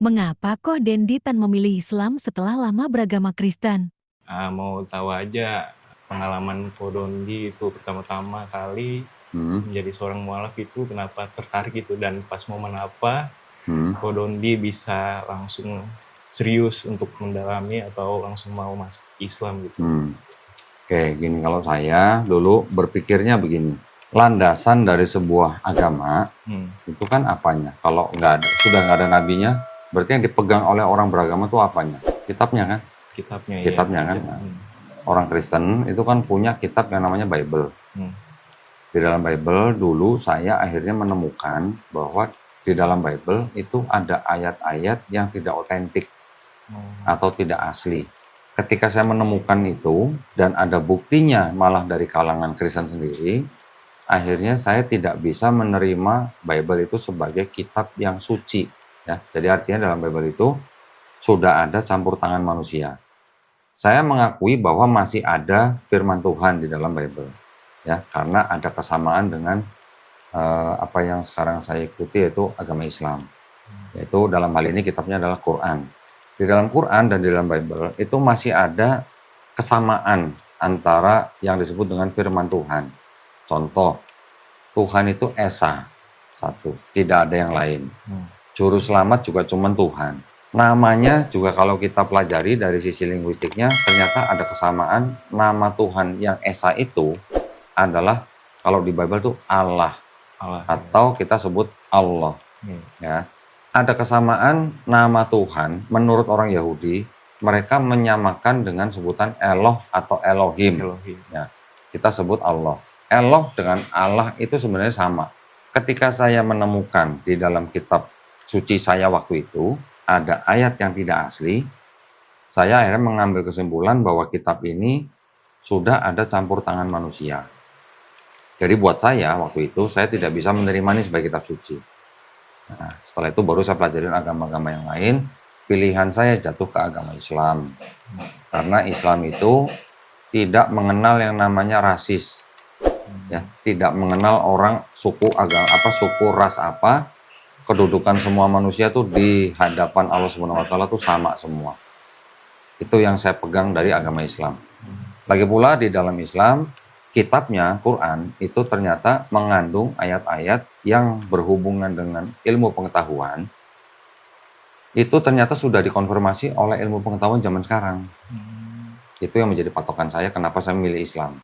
Mengapa kok Dendi Tan memilih Islam setelah lama beragama Kristen? Mau tahu aja pengalaman Ko Dondi itu pertama-tama kali menjadi seorang mualaf itu kenapa tertarik itu, dan pas momen apa Ko Dondi bisa langsung serius untuk mendalami atau langsung mau masuk Islam gitu. Oke, gini, kalau saya dulu berpikirnya begini, landasan dari sebuah agama itu kan apanya? Kalau sudah nggak ada nabinya, berarti yang dipegang oleh orang beragama itu apanya? Kitabnya kan? Kitabnya kan? Nah, orang Kristen itu kan punya kitab yang namanya Bible. Di dalam Bible dulu saya akhirnya menemukan bahwa di dalam Bible itu ada ayat-ayat yang tidak otentik atau tidak asli. Ketika saya menemukan itu dan ada buktinya malah dari kalangan Kristen sendiri, akhirnya saya tidak bisa menerima Bible itu sebagai kitab yang suci. Ya, jadi artinya dalam Bible itu sudah ada campur tangan manusia. Saya mengakui bahwa masih ada firman Tuhan di dalam Bible, ya, karena ada kesamaan dengan apa yang sekarang saya ikuti, yaitu agama Islam. Yaitu dalam hal ini kitabnya adalah Quran. Di dalam Quran dan di dalam Bible itu masih ada kesamaan antara yang disebut dengan firman Tuhan. Contoh, Tuhan itu Esa, satu, tidak ada yang lain. Juru selamat juga cuma Tuhan. Namanya juga kalau kita pelajari dari sisi linguistiknya, ternyata ada kesamaan. Nama Tuhan yang Esa itu adalah, kalau di Bible itu Allah, atau kita sebut Allah. Ya. Ada kesamaan nama Tuhan menurut orang Yahudi, mereka menyamakan dengan sebutan Eloh atau Elohim. Ya, kita sebut Allah. Eloh dengan Allah itu sebenarnya sama. Ketika saya menemukan di dalam kitab suci saya waktu itu ada ayat yang tidak asli, saya akhirnya mengambil kesimpulan bahwa kitab ini sudah ada campur tangan manusia. Jadi buat saya waktu itu saya tidak bisa menerima ini sebagai kitab suci. Nah, setelah itu baru saya pelajarin agama-agama yang lain. Pilihan saya jatuh ke agama Islam. Karena Islam itu tidak mengenal yang namanya rasis. Ya, tidak mengenal orang suku agama apa, suku ras apa. Kedudukan semua manusia tuh di hadapan Allah Subhanahu wa taala tuh sama semua. Itu yang saya pegang dari agama Islam. Lagi pula di dalam Islam, kitabnya Quran itu ternyata mengandung ayat-ayat yang berhubungan dengan ilmu pengetahuan. Itu ternyata sudah dikonfirmasi oleh ilmu pengetahuan zaman sekarang. Itu yang menjadi patokan saya kenapa saya memilih Islam.